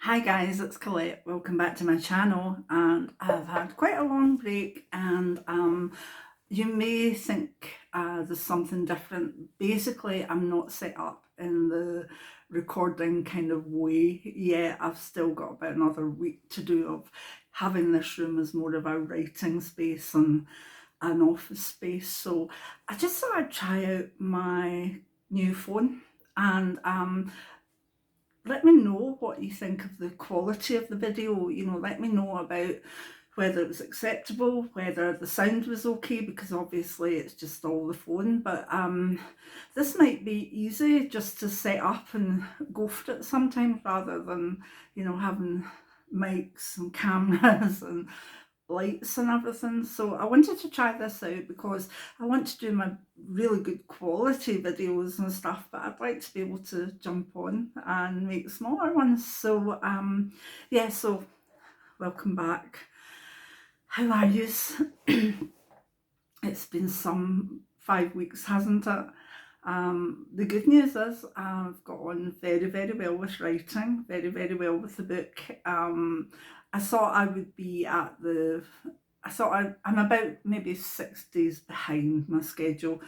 Hi guys, it's Colette. Welcome back to my channel, and I've had quite a long break, and you may think there's something different. Basically, I'm not set up in the recording kind of way yet. I've still got about another week to do of having this room as more of a writing space and an office space. So I just thought I'd try out my new phone, and let me know what you think of the quality of the video. Let me know about whether it was acceptable, whether the sound was okay, because obviously it's just all the phone. But this might be easy just to set up and go for it sometimes, rather than having mics and cameras and lights and everything. So I wanted to try this out because I want to do my really good quality videos and stuff, but I'd like to be able to jump on and make smaller ones. So yeah, so welcome back. How are you? It's been some 5 weeks, hasn't it? The good news is I've got on very, very well with writing, very, very well with the book. I thought I would be I'm about maybe 6 days behind my schedule,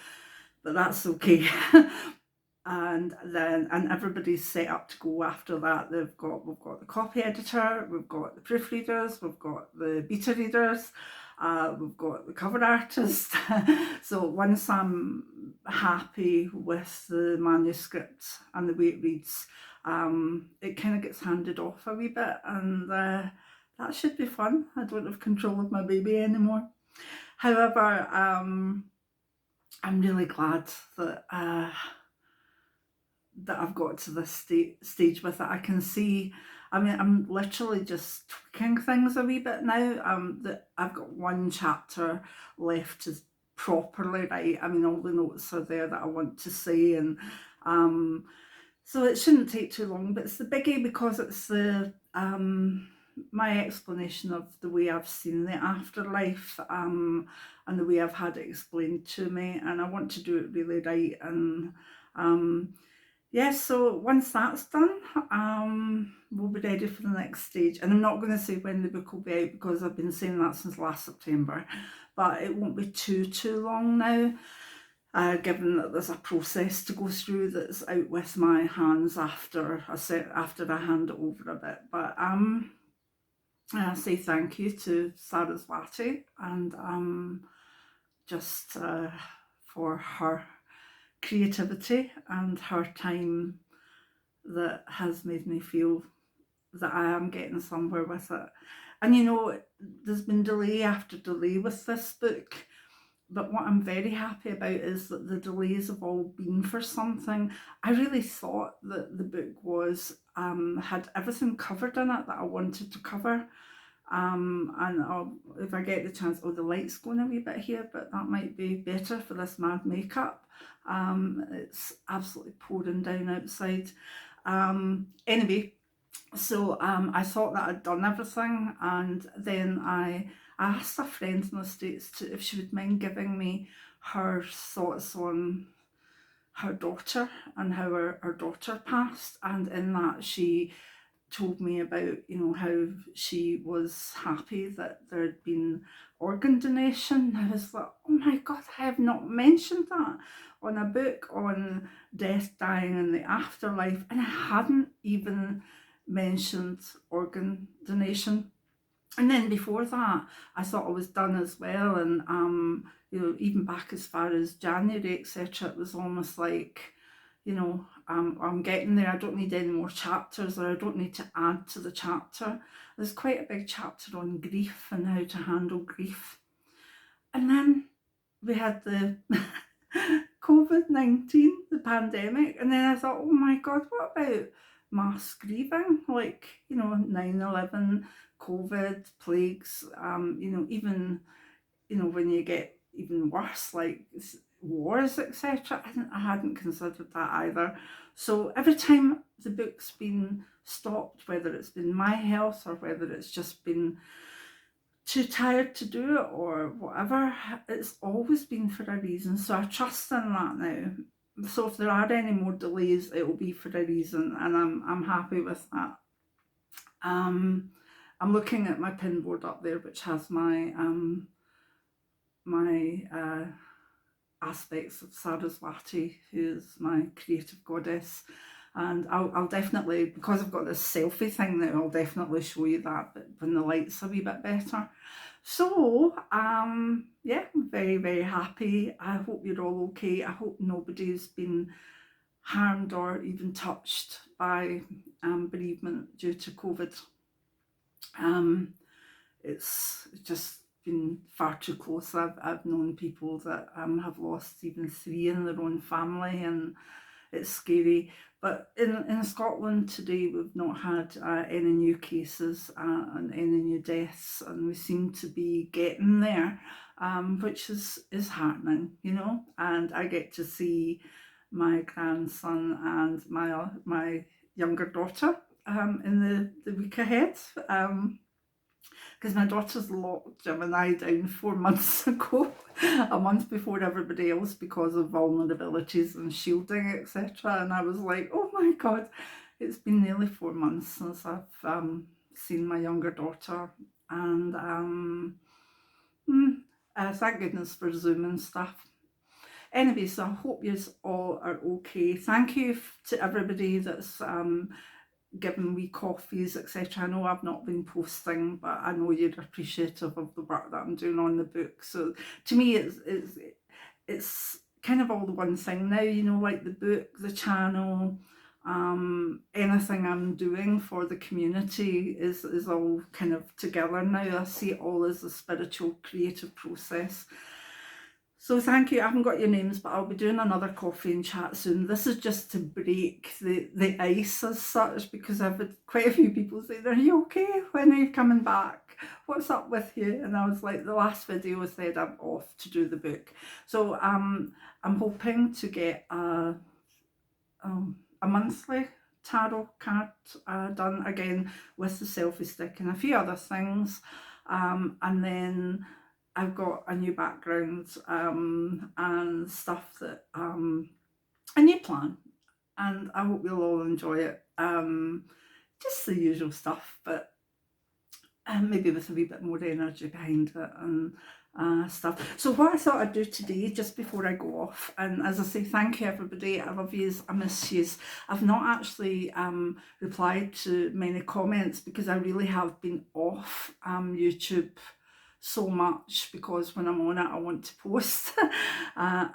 but that's okay. And everybody's set up to go after that. We've got the copy editor, we've got the proofreaders, we've got the beta readers, we've got the cover artist. So once I'm happy with the manuscript and the way it reads, it kind of gets handed off a wee bit, and that should be fun. I don't have control of my baby anymore. However, I'm really glad that I've got to this stage with it. I can see, I'm literally just tweaking things a wee bit now. That I've got one chapter left to properly write. All the notes are there that I want to say, and so it shouldn't take too long. But it's the biggie because it's the my explanation of the way I've seen the afterlife, and the way I've had it explained to me, and I want to do it really right. And yeah, so once that's done, we'll be ready for the next stage. And I'm not going to say when the book will be out, because I've been saying that since last September, but it won't be too long now, given that there's a process to go through that's out with my hands after I hand it over a bit. But I say thank you to Saraswati, and just for her creativity and her time that has made me feel that I am getting somewhere with it. And there's been delay after delay with this book, but what I'm very happy about is that the delays have all been for something. I really thought that the book had everything covered in it that I wanted to cover. If I get the chance, the light's going a wee bit here, but that might be better for this mad makeup. It's absolutely pouring down outside. Anyway, so I thought that I'd done everything, and then I asked a friend in the States if she would mind giving me her thoughts on her daughter and how her daughter passed, and in that she told me about how she was happy that there had been organ donation. I was like, oh my god, I have not mentioned that on a book on death, dying and the afterlife, and I hadn't even mentioned organ donation. And then before that, I thought I was done as well, and even back as far as January, etc., it was almost like, I'm getting there. I don't need any more chapters, or I don't need to add to the chapter. There's quite a big chapter on grief and how to handle grief. And then we had the COVID-19, the pandemic, and then I thought, oh my god, what about mass grieving, like 9/11, COVID, plagues, even when you get even worse, like wars, etc. I hadn't considered that either. So every time the book's been stopped, whether it's been my health or whether it's just been too tired to do it or whatever, it's always been for a reason. So I trust in that now. So if there are any more delays, it will be for a reason, and I'm happy with that. I'm looking at my pin board up there, which has my aspects of Saraswati, who's my creative goddess. And I'll definitely, because I've got this selfie thing now, I'll definitely show you that, but when the light's a wee bit better. So, yeah, I'm very, very happy. I hope you're all okay. I hope nobody's been harmed or even touched by bereavement due to COVID. It's just been far too close. I've known people that have lost even 3 in their own family, and it's scary. But in Scotland today, we've not had any new cases and any new deaths, and we seem to be getting there, which is heartening, you know. And I get to see my grandson and my younger daughter in the week ahead. Because my daughter's locked Gemini down 4 months ago, a month before everybody else, because of vulnerabilities and shielding, etc. And I was like, oh my God, it's been nearly 4 months since I've seen my younger daughter. And thank goodness for Zoom and stuff. Anyway, so I hope you all are okay. Thank you to everybody that's giving me coffees, etc. I know I've not been posting, but I know you're appreciative of the work that I'm doing on the book. So to me, it's kind of all the one thing now, you know, like the book, the channel, anything I'm doing for the community is all kind of together now. I see it all as a spiritual creative process. So thank you. I haven't got your names, but I'll be doing another coffee and chat soon. This is just to break the ice as such, because I've had quite a few people saying, are you okay? When are you coming back? What's up with you? And I was like, the last video said I'm off to do the book. So I'm hoping to get a monthly tarot card done again with the selfie stick and a few other things. And then I've got a new background and stuff that a new plan, and I hope you'll all enjoy it. Just the usual stuff, but maybe with a wee bit more energy behind it and stuff. So what I thought I'd do today, just before I go off, and as I say, thank you everybody, I love yous, I miss yous. I've not actually replied to many comments because I really have been off YouTube so much, because when I'm on it I want to post.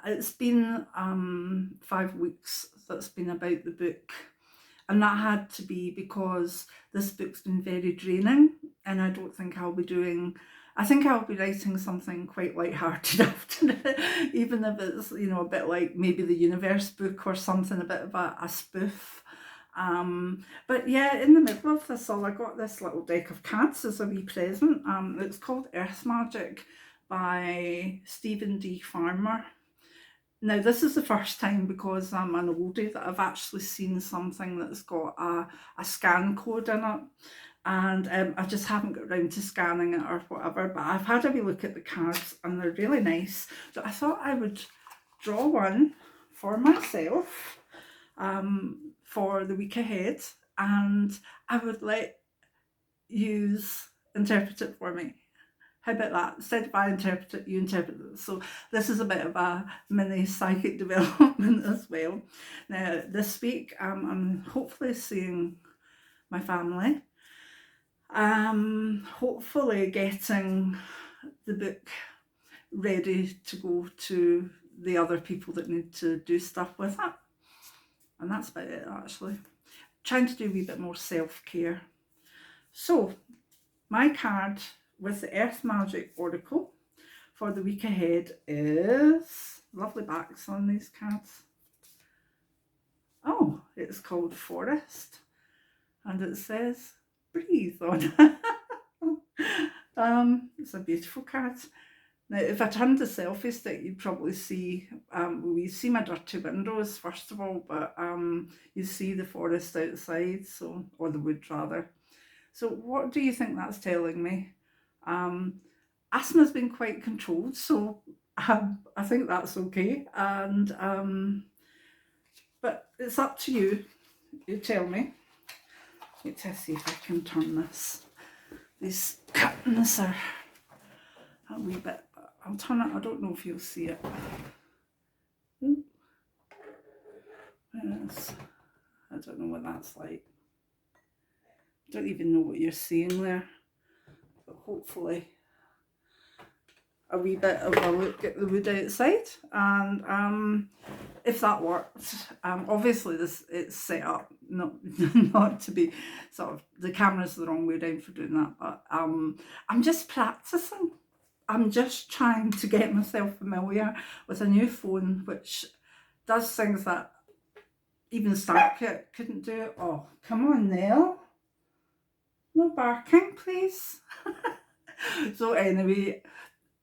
It's been 5 weeks that's been about the book, and that had to be because this book's been very draining, and I don't think I'll be doing, I think I'll be writing something quite light-hearted after it, even if it's, you know, a bit like maybe the Universe book or something, a bit of a spoof. But yeah, in the middle of this all, I got this little deck of cards as a wee present. It's called Earth Magic by Stephen D. Farmer. Now, this is the first time, because I'm an oldie, that I've actually seen something that's got a scan code in it. And I just haven't got around to scanning it or whatever, but I've had a wee look at the cards and they're really nice. So I thought I would draw one for myself for the week ahead, and I would let you interpret it for me. How about that? Instead of I interpret it, you interpret it. So this is a bit of a mini psychic development as well. Now, this week, I'm hopefully seeing my family. Hopefully getting the book ready to go to the other people that need to do stuff with it. And that's about it, actually. Trying to do a wee bit more self-care. So, my card with the Earth Magic Oracle for the week ahead is, lovely backs on these cards. Oh, it's called Forest, and it says breathe on it. It's a beautiful card. Now, if I turned the selfie stick, you'd probably see, we see my dirty windows first of all, but you see the forest outside, so, or the wood rather. So what do you think that's telling me? Asthma's been quite controlled, so I think that's okay. And but it's up to you. You tell me. Wait till I see if I can turn this. These curtains are a wee bit, but I'll turn it. I don't know if you'll see it. Yes. I don't know what that's like. I don't even know what you're seeing there, but hopefully a wee bit of a look at the wood outside. And if that worked, obviously it's set up not not to be sort of, the camera's the wrong way down for doing that, but I'm just practicing. I'm just trying to get myself familiar with a new phone which does things that even StarkIt couldn't do. Oh, come on, Nell. No barking, please. So anyway,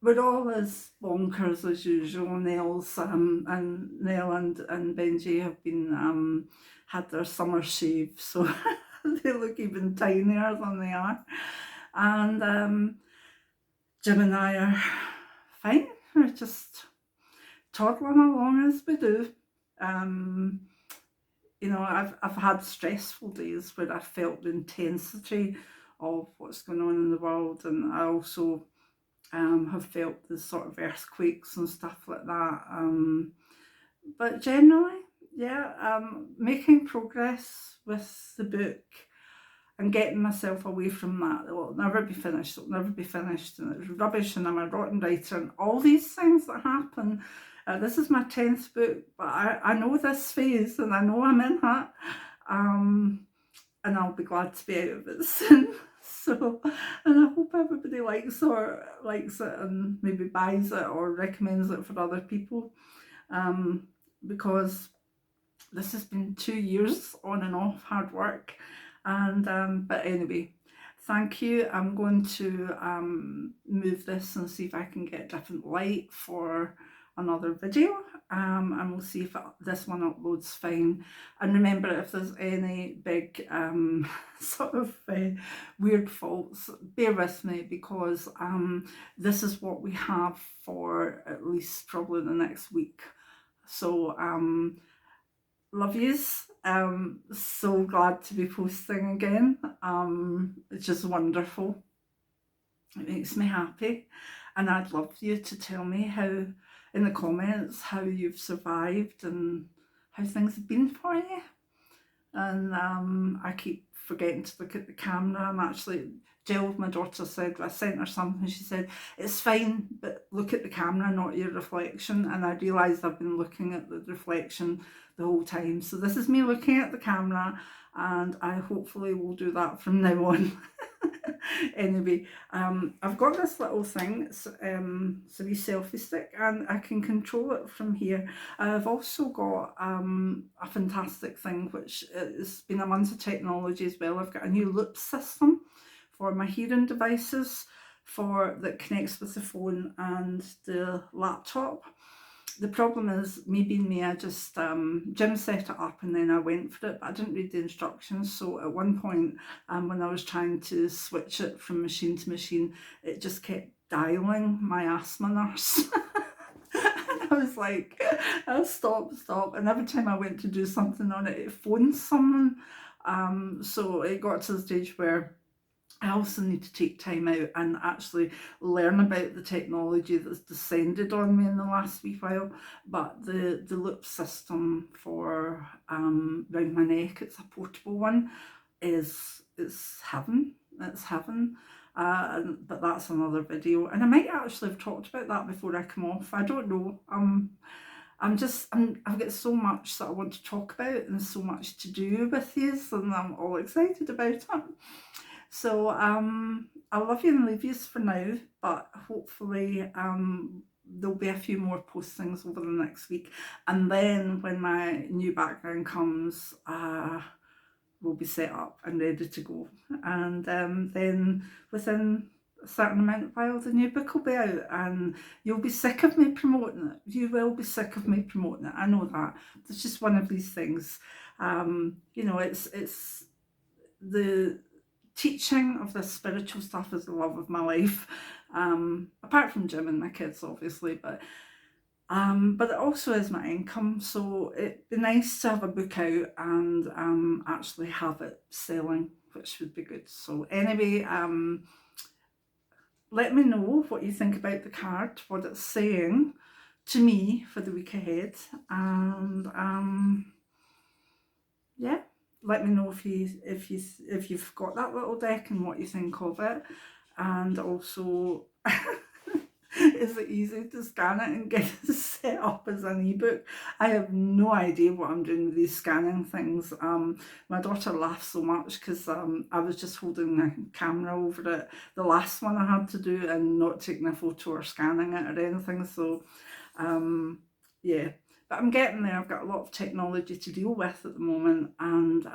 we're all as bonkers as usual. Nell's and Nell and Benji have been had their summer shave, so they look even tinier than they are. And Jim and I are fine. We're just toddling along as we do. You know, I've had stressful days where I felt the intensity of what's going on in the world, and I also have felt the sort of earthquakes and stuff like that. But generally, yeah, making progress with the book and getting myself away from that. It'll never be finished, it'll never be finished, and it's rubbish, and I'm a rotten writer, and all these things that happen. This is my 10th book, but I know this phase, and I know I'm in that, and I'll be glad to be out of it soon. So, and I hope everybody likes it and maybe buys it or recommends it for other people, because this has been 2 years on and off hard work. And but anyway, thank you. I'm going to move this and see if I can get different light for another video, and we'll see if this one uploads fine. And remember, if there's any big sort of weird faults, bear with me, because this is what we have for at least probably the next week. So love yous. So glad to be posting again. It's just wonderful. It makes me happy, and I'd love you to tell me how, in the comments, how you've survived and how things have been for you. And I keep forgetting to look at the camera. I'm actually, Jill, my daughter, said, I sent her something, she said, it's fine, but look at the camera, not your reflection. And I realised I've been looking at the reflection the whole time. So this is me looking at the camera, and I hopefully will do that from now on. Anyway, I've got this little thing. It's a wee selfie stick, and I can control it from here. I've also got a fantastic thing, which has been a month of technology as well. I've got a new loop system for my hearing devices that connects with the phone and the laptop. The problem is, me being me, I just, Jim set it up and then I went for it, but I didn't read the instructions. So at one point, when I was trying to switch it from machine to machine, it just kept dialing my asthma nurse. And I was like, oh, stop. And every time I went to do something on it, it phoned someone. So it got to the stage where I also need to take time out and actually learn about the technology that's descended on me in the last wee while. But the loop system for round my neck, it's a portable one, it's heaven. It's heaven. But that's another video, and I might actually have talked about that before I come off. I don't know. I've got so much that I want to talk about and so much to do with these, and I'm all excited about it. So I'll love you and leave you for now, but hopefully there'll be a few more postings over the next week, and then when my new background comes, we'll be set up and ready to go. And then within a certain amount of while, the new book will be out, and you'll be sick of me promoting it. You will be sick of me promoting it. I know that. It's just one of these things. You know, it's the teaching of this spiritual stuff is the love of my life, apart from Jim and my kids, obviously, but it also is my income. So it'd be nice to have a book out and actually have it selling. which would be good. So anyway, let me know what you think about the card, what it's saying to me for the week ahead, and yeah, let me know if you've got that little deck and what you think of it, and also is it easy to scan it and get it set up as an ebook? I have no idea what I'm doing with these scanning things. My daughter laughs so much because I was just holding the camera over it, the last one I had to do, and not taking a photo or scanning it or anything. So yeah, but I'm getting there. I've got a lot of technology to deal with at the moment, and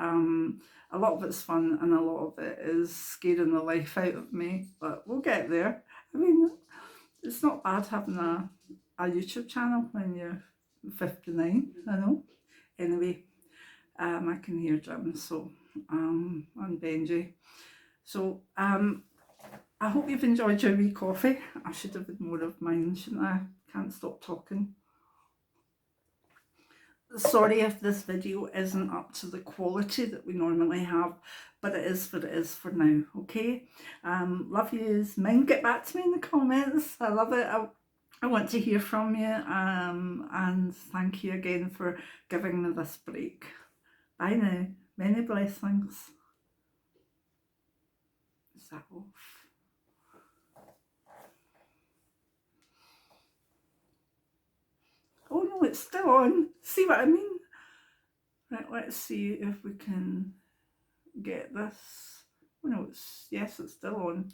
a lot of it's fun and a lot of it is scaring the life out of me, but we'll get there. I mean, it's not bad having a YouTube channel when you're 59, I know. Anyway, I can hear Jim, so, and Benji. So, I hope you've enjoyed your wee coffee. I should have had more of mine, shouldn't I? Can't stop talking. Sorry if this video isn't up to the quality that we normally have, but it is what it is for now, okay? Love yous. Mind, get back to me in the comments. I love it. I want to hear from you, and thank you again for giving me this break. Bye now. Many blessings. Is that off? Oh no, it's still on. See what I mean? Right, let's see if we can get this. Oh no, yes, it's still on.